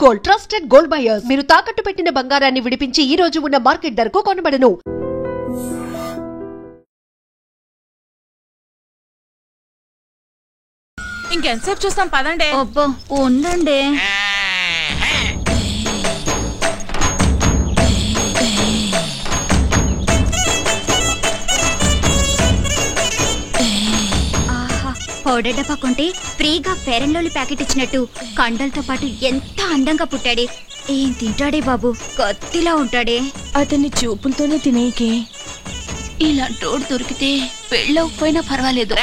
Gold, trusted gold buyers. మీరు తాకట్టు పెట్టిన బంగారాన్ని విడిపించి ఈ రోజు ఉన్న మార్కెట్ ధరకు కొనబడను. ఇంకెంతసేపు చూస్తాం, పదండి. అబ్బో ఉండండి. పౌడర్ డబ్బా కొంటే ఫ్రీగా ఫెయిర్ అండ్ లవ్లీ ప్యాకెట్ ఇచ్చినట్టు కండలతో పాటు ఎంత అందంగా పుట్టాడే. ఏం తింటాడే బాబు, కత్తిలా ఉంటాడే. అతన్ని చూపులతోనే తినేకి. ఇలాంటోడు దొరికితే పెళ్ళకపోయినా పర్వాలేదు.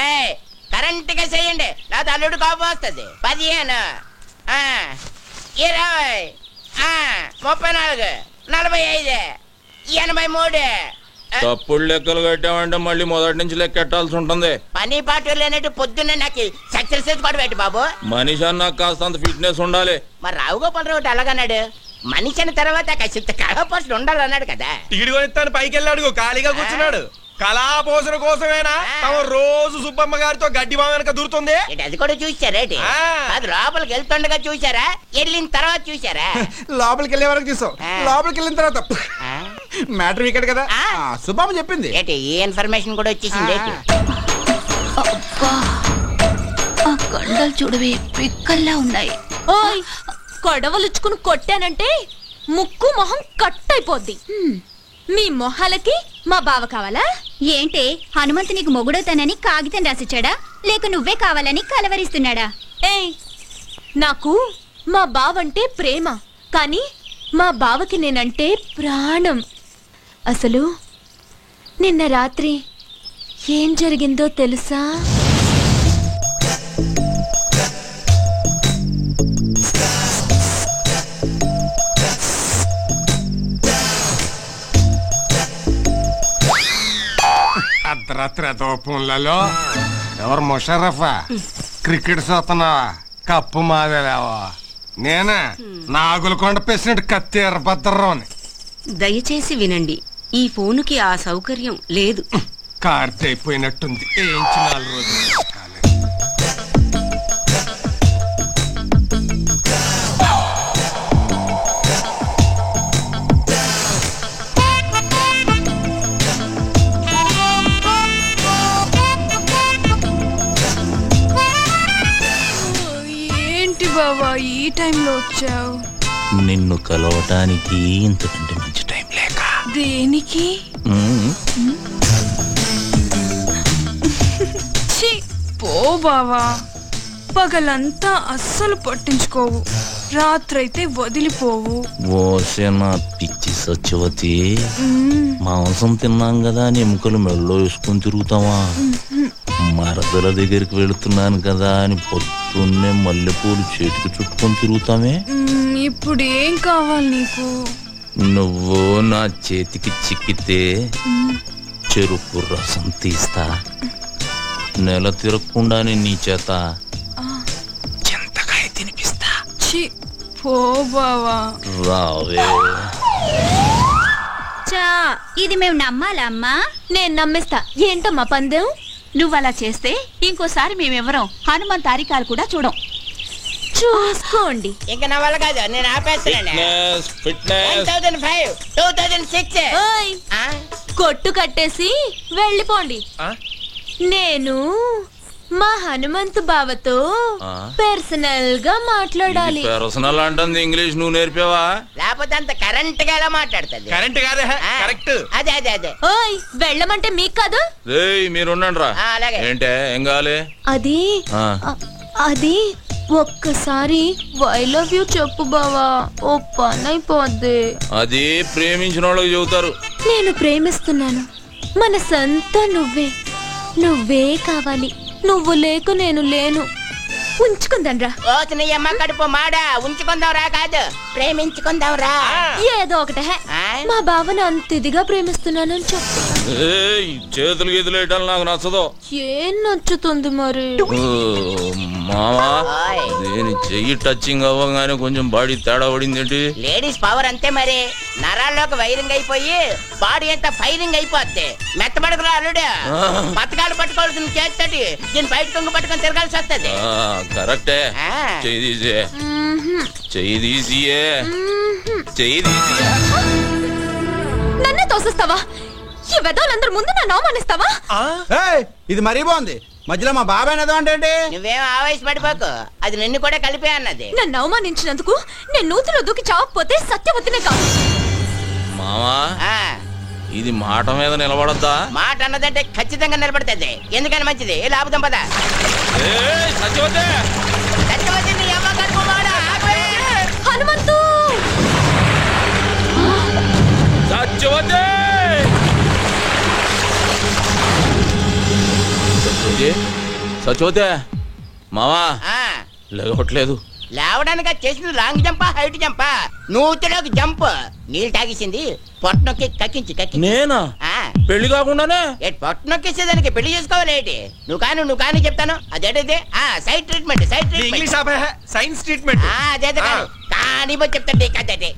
కరెంట్ గా చేయండి, లేదా అల్లుడు కోపం వస్తుంది. 15, 20, 34, 45, 83. తప్పుడు లెక్కలు కట్టామంటే మళ్ళీ మొదటి నుంచి లెక్కెట్టాల్సి ఉంటుంది. పని పాటు లేనట్టు పొద్దున్నే నాకు ఎక్సర్సైజ్ కూడా పెట్టి బాబు. మనిషి అన్న కాస్తంత ఫిట్నెస్ ఉండాలి. మరి రావుగోపాలరావు ఒకటి అలాగన్నాడు, మనిషి అన్న తర్వాత కాస్త కళాపోషణ ఉండాలన్నాడు కదా. టికెట్ కొనిస్తాను పైకి వెళ్ళాడు, ఖాళీగా కూర్చున్నాడు. కళాపోషణ కోసమేనా రోజు సుబ్బమ్మ గారితో గడ్డి బావ వెనక దూరుతుంది. అది కూడా చూసారేటి? అది లోపలికి వెళ్తుండగా చూసారా, వెళ్ళిన తర్వాత చూసారా? లోపలికి వెళ్ళే వరకు చూసాం, లోపలికి వెళ్ళిన తర్వాత మ్యాటర్ ఇక్కడ కదా సుబ్బమ్మ చెప్పింది. ఏంటి ఈ ఇన్ఫర్మేషన్ కూడా వచ్చేసింది? ఆ కండలు చూడవే, పిక్కల్లా ఉన్నాయి. ఓయ్, కొడవలుచ్చుకుని కొట్టానంటే ముక్కు మొహం కట్ అయిపోద్ది. మీ మొహాలకి మా బావ కావాలా? ఏంటే హనుమంతు నీకు మొగుడవుతానని కాగితం రాసిచ్చాడా, లేక నువ్వే కావాలని కలవరిస్తున్నాడా? ఏయ్, నాకు మా బావంటే ప్రేమ, కానీ మా బావకి నేనంటే ప్రాణం. అసలు నిన్న రాత్రి ఏం జరిగిందో తెలుసా? అర్ధరాత్రి దోపంలలో ఎవరు ముషరఫా క్రికెట్ చూస్తున్నావా? కప్పు మాదేలేవా? నేనే నాగులకొండ ప్రెసిడెంట్ కత్తి ఎర్రభద్రరావుని. దయచేసి వినండి, ఈ ఫోనుకి ఆ సౌకర్యం లేదు. కార్తె అయిపోయినట్టుంది, ఏంచి 4 రోజులు. బావా ఈ టైంలో వచ్చావు? నిన్ను కలవటానికి ఇంతకంటే మంచి టైం లేక. దేనికి? పో బావా, పగలంతా అస్సలు పట్టించుకోవు, రాత్రైతే వదిలిపోవు. ఓసేనా పిచ్చి సత్యవతి, మాంసం తిన్నాం కదా అని ఎముకలు మెళ్ళో వేసుకొని తిరుగుతావా? మరదల దగ్గరికి వెళుతున్నాను కదా అని పొద్దున్నే మల్లెపూలు చేతికి చుట్టుకొని తిరుగుతామే. ఇప్పుడు ఏం కావాలి నీకు? నువ్వు నా చేతికి చిక్కితే చెరుకు రసం తీస్తా, నెల తిరగకుండానే నీ చేత చింతకాయ తినిపిస్తా. పో బావా. రావే. ఇది మేము నమ్మాలా అమ్మా? నేను నమ్మేస్తా. ఏంటమ్మా పందెం? నువ్వలా చేస్తే ఇంకోసారి మేమెవరం హనుమంత్ తారికాలు కూడా చూడం. చూసుకోండి. ఇంకా నా వల్ల కాదు, నేను ఆపేస్తున్నాను. 1005, 2006. కొట్టు కట్టేసి వెళ్ళిపోండి. నేను మా హనుమంతు బావతో పర్సనల్ గా మాట్లాడాలి. పర్సనల్ అంటుంది ఇంగ్లీష్ నువ్వు నేర్పావా? లేకపోతే అంత కరెంట్ గా ఎలా మాట్లాడుతుంది? కరెంట్ కాదే, కరెక్ట్. అదే అదే అదే. ఓయ్, వెళ్ళమంటే మీకు కాదు. మీరు ఉండండి రా. ఏంటే ఏం కావాలి? అది ఒక్కసారి ఐ లవ్ యూ చెప్పు బావా, ఓ పని అయిపోద్ది. అది ప్రేమించిన వాళ్ళకి చెబుతారు. నేను ప్రేమిస్తున్నాను, మనసంతా నువ్వే, నువ్వే కావాలి. నువ్వు లేకు నేను లేను. ఉంచుకుందాంరా. నీ అమ్మ కడుపు మాడా, ఉంచుకుందాంరా కాదు, ప్రేమించుకుందాంరా. ఏదో ఒకటే. మా బావను అంత ఇదిగా ప్రేమిస్తున్నానని చెప్పు. చేతులు గీతులు వేయటం నాకు నచ్చదు. ఏం నచ్చుతుంది మరి? మామా నేను చెయ్యి టచింగ్ అవ్వగానే కొంచెం బాడీ తేడా పడింది ఏంటి? లేడీస్ పవర్ అంతే మరి. నరాల్లోకి వైరింగ్ అయిపోయి బాడీ అంతా ఫైరింగ్ అయిపోద్ది. మెత్తబడుకురా అల్లుడు. పథకాలు పట్టుకోవాల్సిన చేస్తాడు దీన్ని బయట కొంగు పట్టుకొని తిరగాల్సి వస్తుంది. కరెక్టే. చెయ్యి తీసే, చెయ్యి తీసియే, చెయ్యి తీసియే. నన్నే తోసిస్తావా? ఈ వెదవులందరి ముందు నన్ను అవమానిస్తావా? ఇది మరీ బాగుంది. మధ్యలో మా బాబాయ్ నదో అంటే నువ్వేం ఆవేశపడిపోకు, అది నిన్ను కూడా కలిపే అన్నది. నన్ను అవమానించినందుకు నేను నూతిలో దూకి చావకపోతే సత్యవతినే కాదు. మామా ఇది మాట మీద నిలబడద్దా? మాట అన్నదంటే ఖచ్చితంగా నిలబడుతుంది. ఎందుకని మంచిది. లాభం పద. సత్యవతి, సత్యవతి నీ అమ్మ కడుపువాడా? హనుమంతు, సత్యవతి, సత్యవతి మావా లేవట్లేదు. లేవడానికి చేసింది లాంగ్ జంపా హైట్ జంపా? నూతిలోకి జంప్. నీళ్ళు తాగేసింది పొట్టనొక్కి కక్కించి నేనా? పెళ్లి కాకుండానే పొట్టనొక్కేసేదానికి పెళ్లి చేసుకోవాలి ఏంటి? నువ్వు కానీ చెప్తాను. అదేంటిది? Side treatment. Science treatment. అదే కానీ చెప్తాను కదే.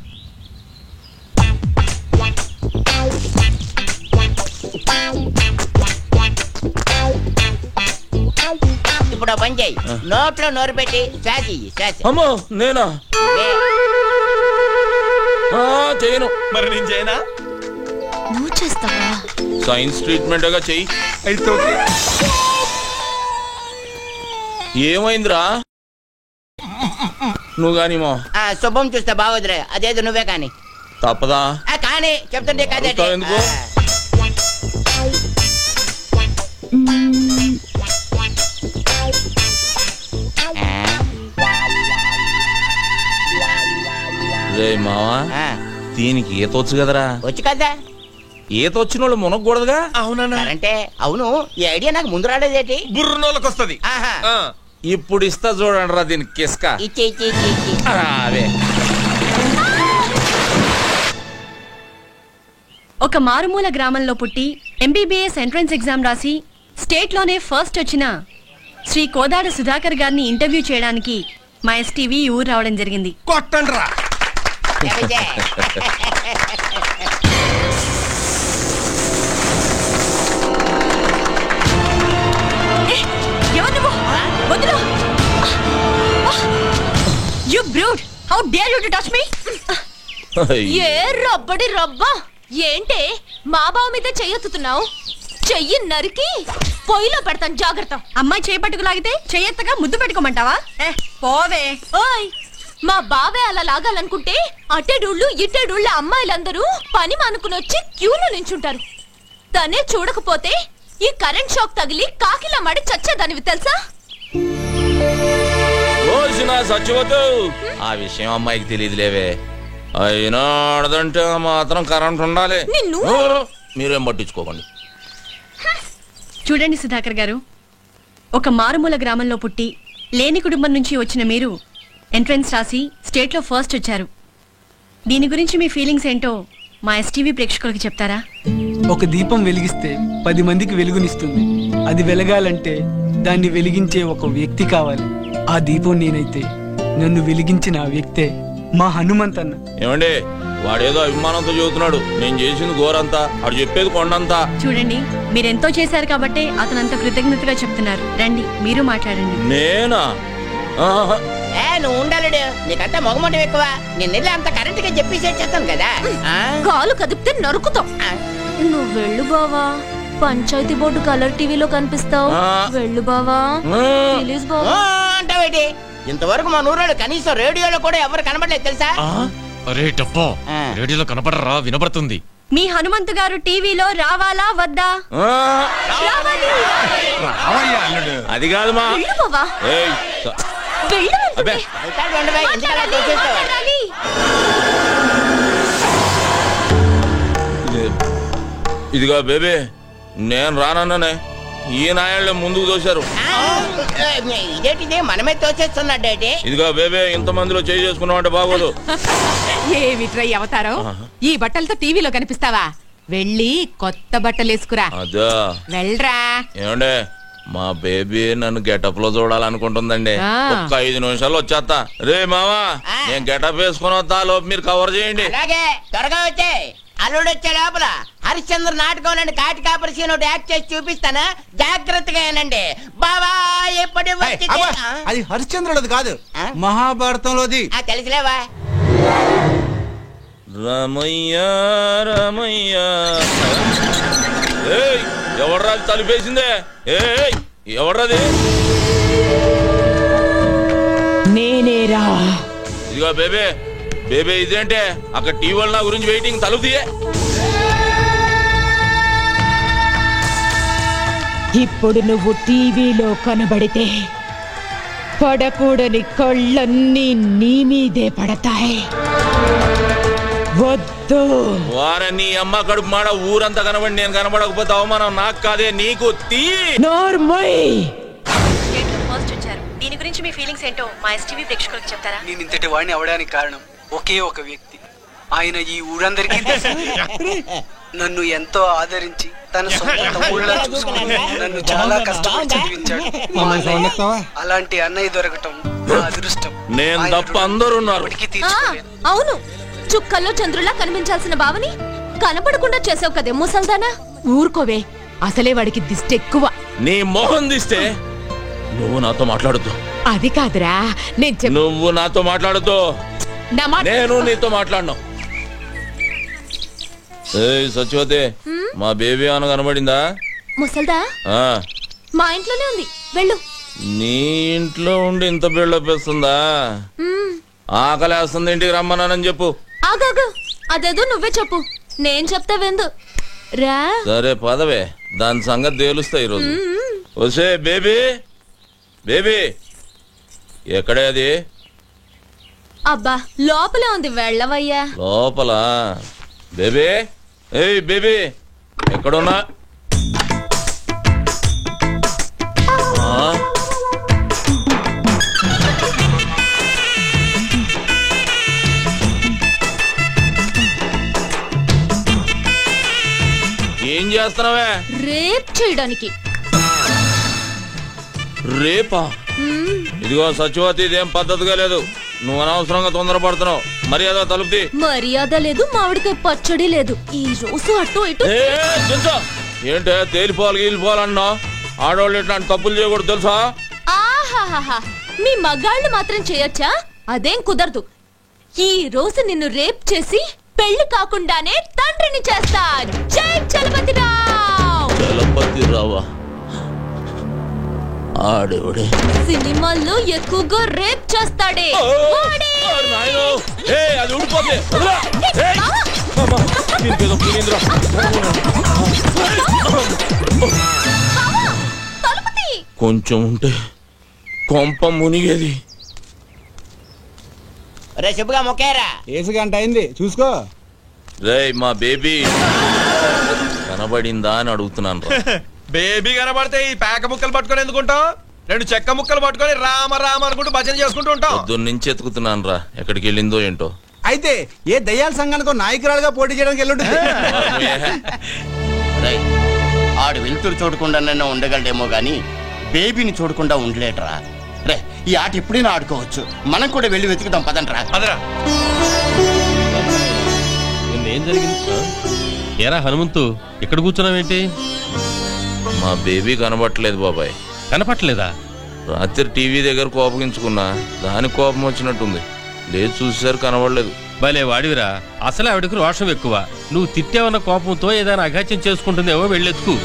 ఇప్పుడు పని చేయి. నోట్లో నోరు పెట్టి శ్వాస. అమ్మో నేనా? చేయను. మరి నేను చేయనా? నువ్వు చేస్తావా? సైన్స్ ట్రీట్మెంట్ గా చెయ్యి. అయితే ఏమైందిరా? నువ్వు గాని మా శుభం చూస్తే బాగోదురే. అదేదో నువ్వే కానీ. తప్పదా? కానీ చెప్తుంటే కదే. ఎందుకు? మావా దీనికి ఈత వచ్చు కదరా? వచ్చు కదా. ఈత వచ్చిన వాళ్ళు మునగకూడదుగా? అవునా? అంటే అవును. ఈ ఐడియా నాకు ముందు రాలేదేటి? బుర్రనోళ్ళకి వస్తుంది. ఇప్పుడు ఇస్తా చూడండి రా దీనికి కిస్క. అవే ఒక మారుమూల గ్రామంలో పుట్టి ఎంబీబీఎస్ ఎంట్రన్స్ ఎగ్జామ్ రాసి స్టేట్లోనే ఫస్ట్ వచ్చిన శ్రీ కోదాడ సుధాకర్ గారిని ఇంటర్వ్యూ చేయడానికి మా ఎస్టీవీ ఊరు రావడం జరిగింది. కొట్టండి రా. You brute! How dare you to touch me? ఏ రబ్బడి రబ్బా! ఏంటే మా బావ మీద చెయ్యెత్తుతున్నావు? చెయ్యి నరికి పొయ్యిలో పెడతాను, జాగ్రత్త. అమ్మాయి చేయి పట్టుకు లాగితే చెయ్యెత్తగా ముద్దు పెట్టుకోమంటావా? పోవే. ఓయ్, మా బావే అలా లాగాలనుకుంటే అటెడుళ్ళు ఇటెడుళ్ళ అమ్మాయిలందరూ పని మానుకుని వచ్చి క్యూలో నించుంటారు. తనే చూడకపోతే ఈ కరెంట్ షాక్ తగిలి కాకిలా మడి చచ్చేదానివి తెలుసా? సత్యవతు ఆ విషయం అమ్మాయికి తెలియదులేవే. అయినా ఆడదంటే మాత్రం కరెంట్ ఉండాలి. మీరేం పట్టించుకోకండి. చూడండి సుధాకర్ గారు, ఒక మారుమూల గ్రామంలో పుట్టి లేని కుటుంబం నుంచి వచ్చిన మీరు ఎంట్రన్స్ రాసి స్టేట్లో ఫస్ట్ వచ్చారు. దీని గురించి మీ ఫీలింగ్స్ ఏంటో మా ఎస్టీవీ ప్రేక్షకులకు చెప్తారా? ఒక దీపం వెలిగిస్తే 10 మందికి వెలుగునిస్తుంది. అది వెలగాలంటే దాన్ని వెలిగించే ఒక వ్యక్తి కావాలి. ఆ దీపం నేనైతే నన్ను వెలిగించిన ఆ వ్యక్తే మా హనుమంతన్న. ఏమండి వాడేదో అభిమానంతో చెబుతున్నాడు. నేను చేసింది ఘోరంతా, అడు చెప్పేది కొండంతా. చూడండి, మీరెంతో చేశారు కాబట్టే అతనంత కృతజ్ఞతగా చెప్తున్నారు. రండి మీరు మాట్లాడండి. నేనా? నువ్వు ఉండాలడు. నీకంతా మొగమొట్టం ఎక్కువ. నేను వెళ్ళి అంత కరెంట్ గా చెప్పేసి చేస్తాను కదా. కాలు కదిపితే నరుకుతాం. నువ్వు వెళ్ళు బావా, పంచాయతీ బోర్డు కలర్ టీవీలో కనిపిస్తావు. వెళ్ళు బావా, ప్లీజ్ బావా. అంటావేటి? ఇంతవరకు మా నూరోళ్ళు కనీసం రేడియోలో కూడా ఎవరు కనబడలేదు తెలుసా? అరే టప్పో, రేడియోలో కనపడరా? వినపడుతుంది. మీ హనుమంతు గారు టీవీలో రావాలా వద్దా? అది కాదు మా. ఇదిగా బేబీ, నేను రానన్నానే. ఈ నాయాళ్ళే ముందుకు తోశారు. ఇదేంటిది మనమే తోచేస్తున్నాడే? ఇదిగా బేబీ, ఇంత మందిలో చేయి చేసుకున్నావు అంటే బాగోదు. ఏమిట్రై అవతారం? ఈ బట్టలతో టీవీలో కనిపిస్తావా? వెళ్ళి కొత్త బట్టలేసుకురా. అదా వెళ్ళరా. ఏమండే మా బేబీ నన్ను గెటప్ లో చూడాలనుకుంటుందండి. ఒక్క 5 నిమిషాలు వచ్చేస్తా. రే మావా నేను గెటప్ వేసుకుని వస్తా, లోపు మీరు కవర్ చేయండి. అలాగే త్వరగా వచ్చే. అల్లుడు వచ్చే లోపల హరిశ్చంద్ర నాటకంలోని కాటి కాపరి సీన్ ఒకటి యాక్ట్ చేసి చూపిస్తాను, జాగ్రత్తగా ఏనండి బాబా. ఎప్పటి అది హరిశ్చంద్రుడు కాదు, మహాభారతంలోది. తెలుసులేవా. రమయ్య రమయ్య ఎవడ్రాది తలుపేసిందే? ఎవడ్రాది? నేనేరా. ఇదిగో బేబే బేబే ఇదేంటే అక్కడ టీవీ నా గురించి వెయిటింగ్, తలుపు తీయే. ఇప్పుడు నువ్వు టీవీలో కనబడితే పడకూడని కళ్ళన్నీ నీ మీదే పడతాయి. వద్దు. వారే నీ అమ్మ కడుపు మాడ ఊరంతా కనబడి నేను కనబడకపోతే అవమానం నాకు కాదే నీకు. ఫస్ట్ వచ్చారు. దీని గురించి మీ ఫీలింగ్స్ ఏంటో మా ఎస్టీవీ ప్రేక్షకులకు చెప్తారా? నేను ఇంతటి వాడిని అవడానికి కారణం ఒకే ఒక వ్యక్తి. ఆయన ఈ ఊరందరికీ నన్ను ఎంతో ఆదరించి తన సొంత తమ్ముళ్ళ చూసుకుని నన్ను చాలా కష్టపడి చదివించాడు. అలాంటి అన్నయ్య దొరకటం నా అదృష్టం. నేను తప్ప అందరూ ఉన్నారు. అవును, చుక్కల్లో చంద్రులా కనిపించాల్సిన బావని కనపడకుండా చేసావు కదే ముసల్దానా. ఊరుకోవే, అసలే వాడికి దిష్టి ఎక్కువ. నీ మొహం దిస్తే నువ్వు నాతో మాట్లాడుతూ. అది కాదురా, నువ్వు నాతో మాట్లాడుతూ నేను నీతో మాట్లాడను. సత్యవతి మా బేబీ అని కనబడిందా? ముసల్దా మా ఇంట్లోనే ఉంది, వెళ్ళు. నీ ఇంట్లో ఉండి ఇంత బిల్డప్ వేస్తుందా? ఆకలేస్తుంది, ఇంటికి రమ్మన్నానని చెప్పు. ఆగాగు, అదేదో నువ్వే చెప్పు, నేను చెప్తా వెందు రా. సరే పదవే, దాని సంగతి తేలుస్తా ఈరోజు. వసే బేబీ బేబీ ఎక్కడే అది? అబ్బా లోపలే ఉంది, వెళ్ళవయ్యా. లోపల బేబీ? ఏయ్ బేబీ ఎక్కడున్నా? ఏం చేస్తున్నావే? రేప్ చేయడానికి. రేపా? ఇదిగో సత్యవతి, ఇదేం పద్ధతిగా లేదు. నువ్వు అనవసరంగా తొందరపడుతున్నావు. మర్యాద తలుపుది. మర్యాద లేదు, మామిడికాయ పచ్చడి లేదు. ఈ రోజు అటు ఇటు. ఏంటే తేలిపోవాలి గీలిపోవాలన్నా? ఆడవాళ్ళు ఇట్లాంటి తప్పులు చేయకూడదు తెలుసా? ఆహాహా, మీ మగాళ్ళు మాత్రం చేయొచ్చా? అదేం కుదరదు. ఈ రోజు నిన్ను రేప్ చేసి పెళ్లి కాకుండానే తండ్రిని చేస్తా. జై చలపతిరావు. చలపతిరావా? ఆడేవాడే సినిమాల్లో ఎక్కువగా రేప్ చేస్తాడే. అది ఊడిపోతే కొంచెం ఉంటే కొంప మునిగేది. రే శుభ్గా మొక్కేరా. ఏసు గంట అయింది చూసుకో. రే మా బేబీ కనబడిందా అని అడుగుతున్నాను. బేబీ కనబడితే ఈ పేక ముక్కలు పట్టుకొని ఎందుకుంటాం? 2 చెక్క ముక్కలు పట్టుకొని రామ రామ అనుకుంటూ భజన చేసుకుంటూ ఉంటాం. పొద్దున్న నుంచి ఎత్తుకుతున్నాను రా, ఎక్కడికి వెళ్ళిందో ఏంటో. అయితే ఏ దయ్యాల సంఘానికో నాయకురాలుగా పోటీ చేయడానికి వెళ్ళుంటుంది. ఆడు వెలుతురు చూడకుండా ఉండగలడేమో గాని బేబీని చూడకుండా ఉండలేటరా. రే ఈ ఆట ఎప్పుడైనా ఆడుకోవచ్చు, మనం కూడా వెళ్ళి వెతుకుదాం పదండ్రా. ఏం జరిగింది? ఏరా హనుమంతు, ఇక్కడ కూర్చున్నావేంటి? మా బేబీ కనబట్టలేదు బాబాయ్. కనపట్లేదా? రాత్రి టీవీ దగ్గర కోపగించుకున్నా, దానికి కోపం వచ్చినట్టుంది. లేదు చూసేసరి కనబడలేదు. భలే వాడివిరా, అసలే ఆవిడకు రోషం ఎక్కువ. నువ్వు తిట్టేవన్న కోపంతో ఏదైనా అఘాత్యం చేసుకుంటుందేవో, వెళ్ళెత్తుకు.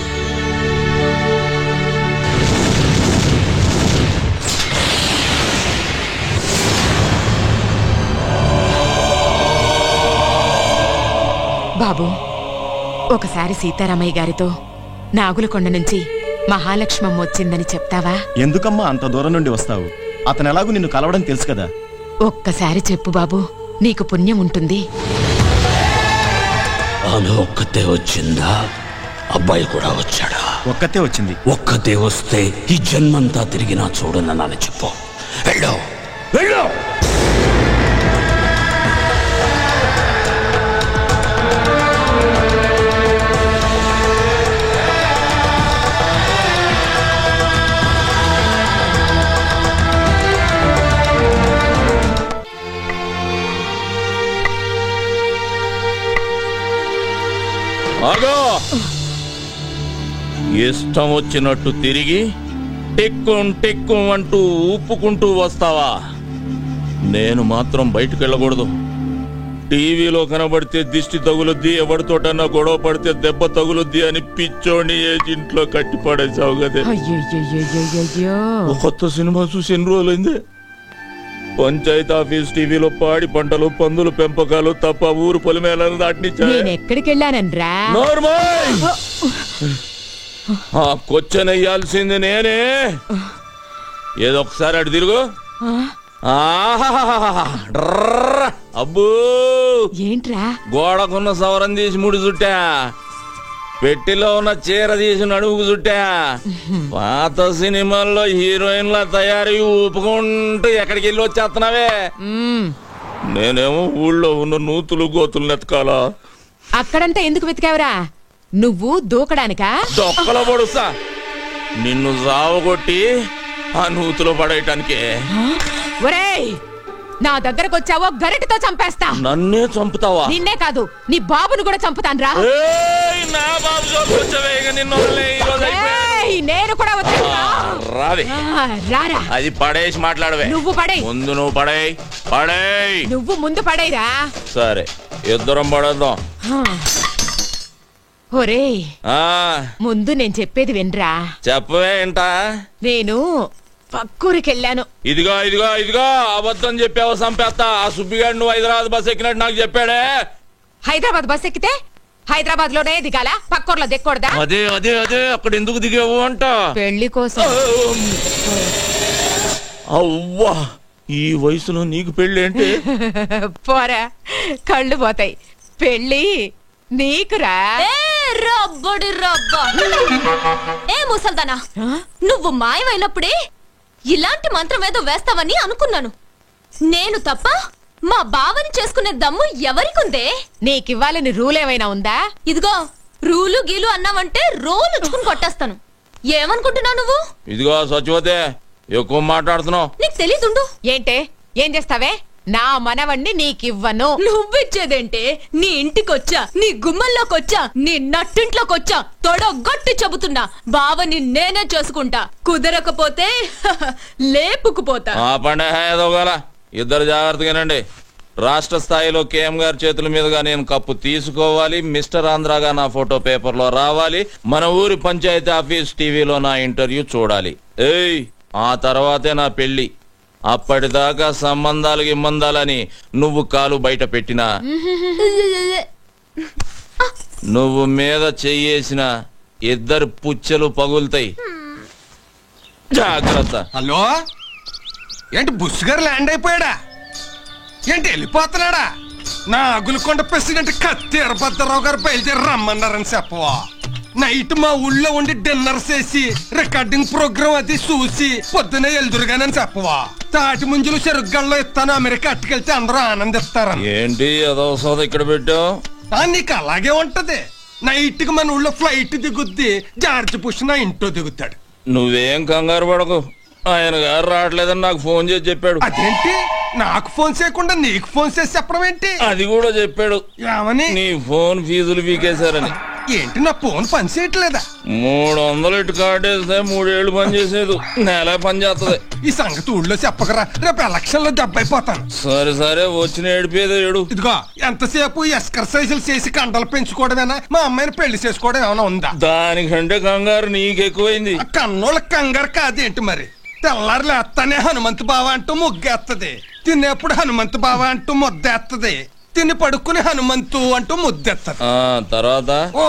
బాబు, ఒకసారి సీతారామయ్య గారితో నాగులకొండ నుంచి మహాలక్ష్మమ్మ వచ్చిందని చెప్తావా? ఎందుకమ్మా అంత దూరం నుండి వస్తావు? అతను ఎలాగూ నిన్ను కలవడం తెలుసు కదా. ఒక్కసారి చెప్పు బాబు, నీకు పుణ్యం ఉంటుంది. ఆమె ఒక్కతే వచ్చిందా? అబ్బాయి కూడా వచ్చాడా? ఒక్కతే వచ్చింది. ఒక్కతే వస్తే ఈ జన్మంతా తిరిగినా చూడనని చెప్పు. వెళ్ళు వెళ్ళు. ఆగో ఇష్టం వచ్చినట్టు తిరిగి టిక్కుం టిక్కుం అంటూ ఊపుకుంటూ వస్తావా? నేను మాత్రం బయటకు వెళ్ళకూడదు. టీవీలో కనబడితే దిష్టి తగులుద్ది, ఎవరితోటన్నా గొడవ పడితే దెబ్బ తగులుద్ది అని పిచ్చోని ఇంట్లో కట్టి పడేసావు కదే. కొత్త సినిమా చూసి ఎన్ని రోజులైంది? పంచాయతీ ఆఫీస్ టీవీలో పాడి పంటలు, పందులు పెంపకాలు తప్ప ఊరు పొలిమేళను దాటినిచ్చాను. ఎక్కడికి వెళ్ళానరా? ఆ కొచ్చనెయ్యాల్సింది నేనే. ఏదో ఒకసారి అటు తిరుగు. అబ్బో ఏంట్రా? గోడకున్న సవరం తీసి ముడి చుట్టా, పెట్టిలో ఉన్న చీర తీసి నడుముకు చుట్టా. పాత సినిమాల్లో హీరోయిన్ల తయారీ ఊపుకుంటూ ఎక్కడికి వెళ్ళి వచ్చేస్తున్నావే. నేనేమో ఊళ్ళో ఉన్న నూతులు గోతులు నెతకాలా? అక్కడంతా ఎందుకు వెతికావురా? నువ్వు దూకడానికా? దొక్కలో పడుస్తా నిన్ను సావగొట్టి ఆ నూతులో పడేయటానికే. ఒరేయ్, నా దగ్గరకు వచ్చావో గరిటితో చంపేస్తా. నన్నే చంపుతావా? నిన్నే కాదు, నీ బాబును కూడా చంపుతాను రా. నేను కూడా రారా. అది పడేసి మాట్లాడవే. నువ్వు పడే. ముందు నువ్వు పడేయ్. పడేయ్. నువ్వు ముందు పడేరా. సరే, ఇద్దరం పడేద్దాం. ఒరే, ముందు నేను చెప్పేది వినరా. చెప్పవే ఏంటా? నేను పక్కూరికెళ్ళాను. ఇదిగో ఇదిగో ఇదిగో, అబద్ధం చెప్పావో చంపేస్తా. ఆ సుబ్బిగాడు నువ్వు హైదరాబాద్ బస్ ఎక్కినట్టు నాకు చెప్పాడే. హైదరాబాద్ బస్ ఎక్కితే హైదరాబాద్ లోనే దిగాల, పక్కూర్లో దిక్కకూడదా? అదే అదే అదే, అక్కడ ఎందుకు దిగావు అంట. పెళ్లి కోసం. అవ్వా, ఈ వయసులో నీకు పెళ్లి ఏంటి? పోరా, కళ్ళు పోతాయి. పెళ్లి నీకురా. రబ్బడి రబ్బా. ఏ ముసల్దానా, నువ్వు మాయమైనప్పుడే ఇలాంటి మంత్రం ఏదో వేస్తావని అనుకున్నాను. నేను తప్ప మా బావని చేసుకునే దమ్ము ఎవరికుందే? నీకివ్వాలని రూల్ ఏమైనా ఉందా? ఇదిగో, రూలు గీలు అన్నావంటే రోలు ఉచ్చుకుని కొట్టేస్తాను. ఏమనుకుంటున్నావు నువ్వు? ఇదిగో సచివతే, ఎక్కువ మాట్లాడుతున్నావు. నీకు తెలీదుండు. ఏంటే, ఏం చేస్తావే? నా మనవణ్ణి నీకివ్వను. నువ్విచ్చేదేంటే? నీ ఇంటికొచ్చా, నీ గుమ్మల్లోకొచ్చా, నీ నట్టింట్లోకొచ్చా తొడగొట్టి చెబుతున్నా, బావని నేనే చేసుకుంటా. కుదరకపోతే లేపుకుపోతా. ఇద్దరు జాగ్రత్తగానండి. రాష్ట్ర స్థాయిలో కేఎం గారి చేతుల మీదుగా నేను కప్పు తీసుకోవాలి. మిస్టర్ ఆంధ్రాగా నా ఫోటో పేపర్లో రావాలి. మన ఊరి పంచాయతీ ఆఫీస్ టీవీలో నా ఇంటర్వ్యూ చూడాలి. ఏయ్, ఆ తర్వాతే నా పెళ్లి. అప్పటిదాకా సంబంధాలు గిమ్మందాలని నువ్వు కాలు బయట పెట్టినా, నువ్వు మీద చెయ్యేసిన ఇద్దరు పుచ్చలు పగులుతాయి. జాగ్రత్త. హలో, ఏంటి బుష్ గారు ల్యాండ్ అయిపోయాడా? ఏంటి వెళ్ళిపోతున్నాడా? నా అగులకొండ ప్రెసిడెంట్ కత్తి వీరభద్రరావు గారు బయలుదేరి రమ్మన్నారని చెప్పవా? నైట్ మా ఊళ్ళో ఉండి డిన్నర్ చేసి రికార్డింగ్ ప్రోగ్రామ్ అది చూసి పొద్దునే ఎల్దురుగానని చెప్పవా? తాటి ముంజులు చెరుగ్గల్లో ఇస్తాను, అమెరికా అట్టుకెళ్తే అందరూ ఆనందిస్తారు. ఏంటి అదవసరం ఇక్కడ పెట్టావు? నీకు అలాగే ఉంటది. నైట్ కి మన ఊళ్ళో ఫ్లైట్ దిగుద్ది, జార్జ్ బుష్ నా ఇంట్లో దిగుతాడు. నువ్వేం కంగారు పడకు, ఆయన గారు రావట్లేదని నాకు ఫోన్ చేసి చెప్పాడు. అదేంటి, నాకు ఫోన్ చేయకుండా నీకు ఫోన్ చేసి చెప్పడం ఏంటి? అది కూడా చెప్పాడు. ఏమని? నీ ఫోన్ ఫీజులు పీకేశారని. ఏంటి, నా ఫోన్ పని చేయట్లేదా? 300 ఇటు కార్డేస్తే 3 ఏళ్ళు పని చేసేది, నెల పని చేస్తుంది. ఈ సంగతి ఊళ్ళో చెప్పకరా, రేపు ఎలక్షన్ లో దెబ్బైపోతాను. సరే సరే, వచ్చిన ఏడిపోయేది ఏడు. ఇదిగో, ఎంతసేపు ఎక్సర్సైజులు చేసి కండలు పెంచుకోవడమేనా? మా అమ్మాయిని పెళ్లి చేసుకోవడం ఏమైనా ఉందా? దానికంటే కంగారు నీకెక్కువైంది. కన్నోళ్ళ కంగారు కాదేంటి మరి? తెల్లారు లేస్తానే హనుమంతు బావ అంటూ ముగ్గేస్తుంది, తినేప్పుడు హనుమంతు బావ అంటూ ముద్దేస్తుంది, తిని పడుకుని హనుమంతు అంటూ ముద్దెత్తది. తర్వాత ఓ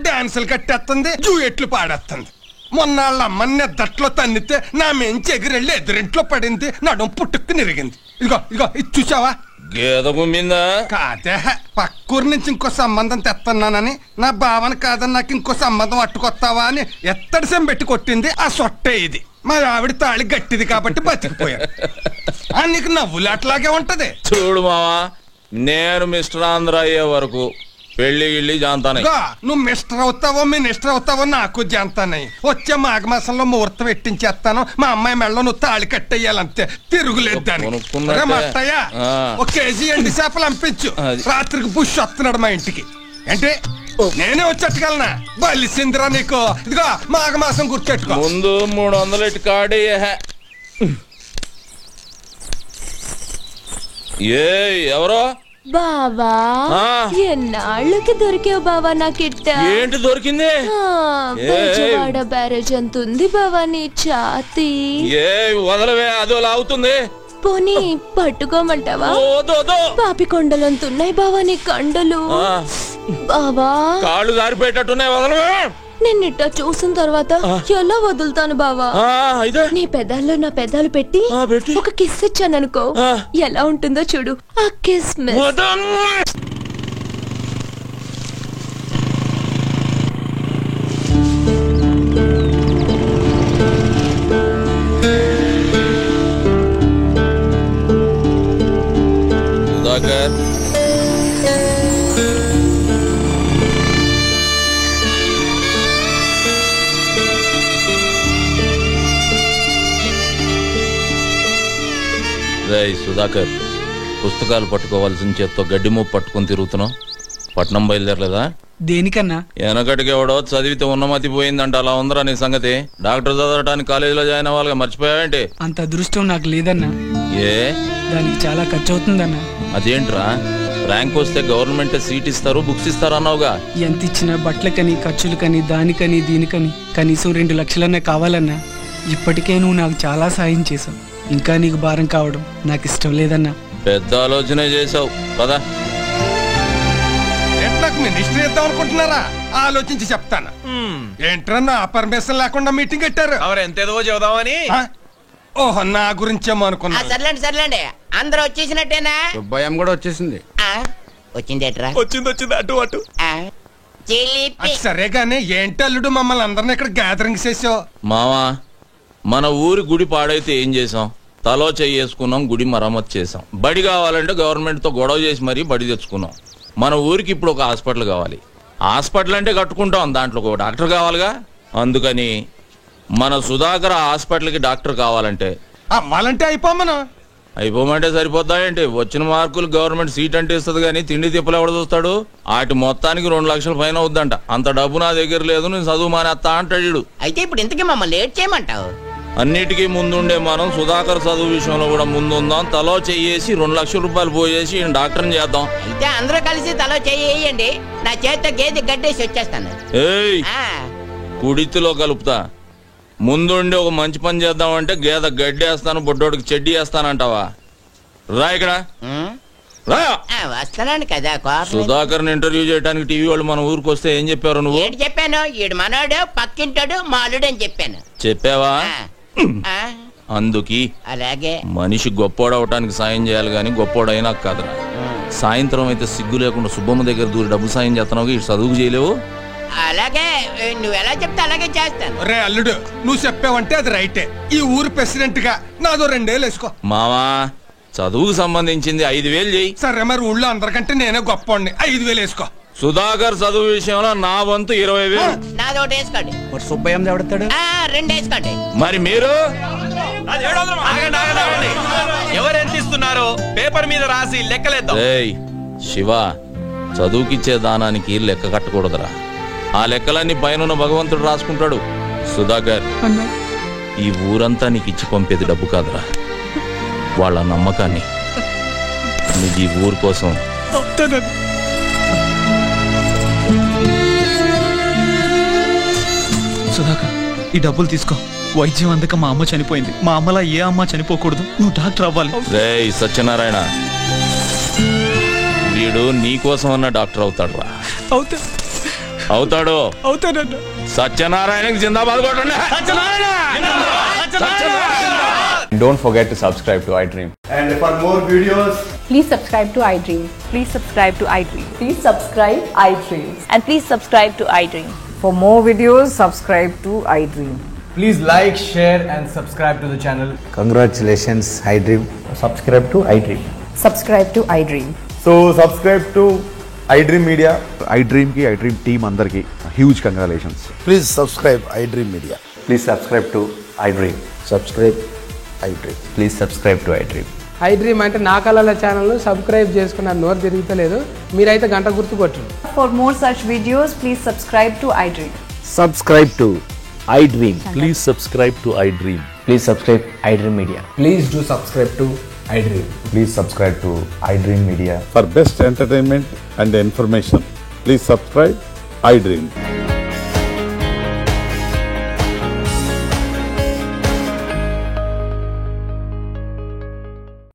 డాన్సులు కట్టేస్తుంది, జూయెట్లు పాడేస్తుంది. మొన్న వాళ్ళ అమ్మని నిద్దట్లో తన్నితే నా మెంచి ఎగిరెళ్ళి ఎదురింట్లో పడింది, నడుం పుట్టుకు నిరిగింది. ఇదిగో ఇదిగో, ఇది చూసావా? గేద కుమ్మిందా? కాదే, పక్కూరు నుంచి ఇంకో సంబంధం తెస్తున్నానని, నా భావన కాదని నాకు ఇంకో సంబంధం అట్టుకొస్తావా అని ఎత్తడి సెం పెట్టి కొట్టింది. ఆ సొట్టే ఇది. మా ఆవిడ తాళి గట్టిది కాబట్టి బతికిపోయాడు. నీకు నవ్వులాట్లాగే ఉంటది. చూడు మావా, నేను మిస్టర్ ఆంధ్ర అయ్యే వరకు పెళ్లి గిళ్ళి జాంతానే. నువ్వు మిస్టర్ అవుతావో మినిస్టర్ అవుతావో నాకు జాంతానే. వచ్చే మాఘమాసంలో ముహూర్తం పెట్టించేస్తాను. మా అమ్మాయి మెళ్ళలో నువ్వు తాళి కట్టేయాలంతే, తిరుగులేదు దానికి. మట్టయ్యా, ఒక కేజీ ఎండి చేపలు పంపించు. రాత్రికి బుష్ వస్తున్నాడు మా ఇంటికి. అంటే నేనే వచ్చేట్టుకెళ్ళనా బలిసిందిరా నీకు. ఇదిగో మాఘ మాసం గుర్తెట్టుకో. ముందు 300 కాడి. ఎవరో బావా ఎన్నాళ్ళకి దొరికావు బావా నాకిట్ట. ఏంటి దొరికింది? బెజవాడ బ్యారేజ్ అంత ఉంది బావా నీ ఛాతీ. వదలవే, అదో లాగుతుంది. పోనీ పట్టుకోమంటావా? పాపికొండలంతున్నాయి బావా నీ కండలు. బావా కాళ్ళు జారిపోయేటట్టున్నాయి, వదలవే. నిన్నిట్ట చూసిన తర్వాత ఎలా వదులుతాను బావా? నీ పెదాల్లో నా పెదాలు పెట్టి ఒక కిస్ ఇచ్చాననుకో, ఎలా ఉంటుందో చూడు ఆ కిస్. సుధాకర్, పుస్తకాలు పట్టుకోవాల్సిన చేత్తో గడ్డి మూపు పట్టుకుని తిరుగుతున్నావు. పట్నం బయలుదేరలేదా? దేనికన్నా? వెనకటికి ఎవడో చదివితే ఉన్నమతి పోయిందంట, అలా ఉందరా నీ సంగతి? డాక్టర్ చదవడానికి కాలేజీలో జాయిన్ అవ్వాలిగా, మర్చిపోయావేంటి? అంత అదృష్టం నాకు లేదన్నా. దానికి చాలా ఖర్చు అవుతుందన్నా. అదేంట్రా, ర్యాంక్ వస్తే గవర్నమెంట్ సీట్ ఇస్తారు, బుక్స్ ఇస్తారు అన్నావుగా. ఎంత ఇచ్చినా బట్టలకని, ఖర్చులకని, దానికని దీనికని కనీసం 2 లక్షలన్నా కావాలన్నా. ఇప్పటికే నువ్వు నాకు చాలా సాయం చేసావు. ఇంకా నీకు భారం కావడం నాకు ఇష్టం లేదన్నా. పెద్ద ఆలోచన చేసావు కదా. నాకు మినిస్టర్ ఇద్దాం అనుకుంటున్నారా? ఆలోచించి చెప్తాను. ఏంట్రా నా పర్మిషన్ లేకుండా మీటింగ్ పెట్టారు? ఎంతేదో చెబుదామని. ఓహో, నా గురించేమో అనుకున్నా. సర్లేండి అందరూ వచ్చేసినట్టేనా? భయం కూడా వచ్చేసింది. వచ్చిందేట్రా? వచ్చింది అటు అటు. సరేగానే ఏంటి అల్లుడు మమ్మల్ని అందరిని ఇక్కడ గ్యాదరింగ్ చేసావు? మావా, మన ఊరి గుడి పాడైతే ఏం చేసాం? తలో చేసుకున్నాం, గుడి మరమ్మతు చేసాం. బడి కావాలంటే గవర్నమెంట్ తో గొడవ చేసి మరీ బడి తెచ్చుకున్నాం. మన ఊరికి ఇప్పుడు ఒక హాస్పిటల్ కావాలి. హాస్పిటల్ అంటే కట్టుకుంటాం, దాంట్లో ఒక డాక్టర్ కావాలిగా. అందుకని మన సుధాకర్ హాస్పిటల్కి డాక్టర్ కావాలంటే అయిపోమంటే సరిపోద్దా ఏంటి? వచ్చిన మార్కులు గవర్నమెంట్ సీట్ అంటే ఇస్తుంది కానీ తిండి తిప్పలు ఎవడ చూస్తాడు? వాటి మొత్తానికి 2 లక్షల పైన అవుద్దంట. అంత డబ్బు నా దగ్గర లేదు, నేను చదువు మానేస్తా అంటాడు. అయితే ఇప్పుడు ఇంతకీ మమ్మల్ని లేట్ చేయమంటావు? అన్నిటికీ ముందుండే మనం సుధాకర్ చదువు విషయంలో కూడా ముందుందాం. తలో చెయ్యేసి 2 లక్షల రూపాయలు పోయేసి డాక్టర్ని చేద్దాం. అయితే అందరూ కలిసి తలో చెయ్యండి, నా చేతితో గేదె గడ్డేసి వచ్చేస్తాను. కుడితిలో కలుపుతా. ముందుండి ఒక మంచి పని చేద్దామంటే గేదె గడ్డేస్తాను, బొడ్డోడికి చెడ్డీ వేస్తానంటావా? రా ఇక్కడ వస్తున్నాను కదా. సుధాకర్ ఇంటర్వ్యూ చేయడానికి టీవీ వాళ్ళు మన ఊరికి వస్తే ఏం చెప్పారు నువ్వు? ఏంటి చెప్పాను? ఈడు మనోడు, పక్కింటాడు, మాలుడు అని చెప్పాను. చెప్పావా? అందుకి అలాగే మనిషి గొప్పోడవటానికి సాయం చేయాలి గాని గొప్పోడైనా కాదురా. సాయంత్రం అయితే సిగ్గు లేకుండా సుబ్బమ్మ దగ్గర దూరి డబ్బు సాయం చేస్తున్నావు, ఇటు చదువుకు చేయలేవు. అలాగే నువ్వు ఎలా చెప్తే అలాగే చేస్తాను. రే అల్లుడు, నువ్వు చెప్పావంటే అది రైటే. ఈ ఊరు ప్రెసిడెంట్ గా నాదో 2 ఏళ్ళు వేసుకో. మావా, చదువుకు సంబంధించింది 5,000 చెయ్యి. సరే, మరి ఊళ్ళో అందరికంటే నేనే గొప్పవాడిని, 5,000 వేసుకో. సుధాకర్ చదువు విషయంలో నా వంతు 20,000. నాది 1 వేసుకోండి. సుబ్బయ్య ఎవడతాడు? 2 వేసుకోండి. మరి మీరు ఎవరెంత ఇస్తున్నారో పేపర్ మీద రాసి లెక్కలేద్దాం. శివ, చదువుకిచ్చే దానానికి లెక్క కట్టకూడదురా. ఆ లెక్కలన్నీ పైన భగవంతుడు రాసుకుంటాడు. సుధాకర్, ఈ ఊరంతా నీకు ఇచ్చి పంపేది డబ్బు కాదురా, వాళ్ళ నమ్మకాన్ని. నీకు ఈ ఊరు కోసం సుధాకర్, ఈ డబ్బులు తీసుకో. వైద్యం అందక మా అమ్మ చనిపోయింది. మా అమ్మలా ఏ అమ్మ చనిపోకూడదు. నువ్వు డాక్టర్ అవ్వాలి. రేయ్ సత్యనారాయణ, వీడు నీకోసం అన్న డాక్టర్ అవుతాడు రా. అవుతాడు. సత్యనారాయణకి జిందాబాద్ కొట్టండి. Don't forget to subscribe to iDream. And for more videos, please subscribe to iDream. Please subscribe to iDream. Please subscribe iDream. And please subscribe to iDream. For more videos, subscribe to iDream. please like, share and subscribe to the channel. Congratulations, iDream. Subscribe to iDream. Subscribe to iDream. So subscribe to iDream Media. iDream ki iDream team andarki huge congratulations. Please subscribe iDream Media. Please subscribe to iDream. Subscribe iDream. Please subscribe to iDream. I dream అంటే నా కళల channel subscribe చేసుకున్న నోరు తిరుగుతలేదు. మీరైతే గంట గుర్తు కొట్టండి. For more such videos, please subscribe to iDream. Subscribe to iDream. Please subscribe to iDream. Please subscribe iDream Media. Please do subscribe to iDream. Please subscribe to iDream Media. For best entertainment and information, please subscribe iDream.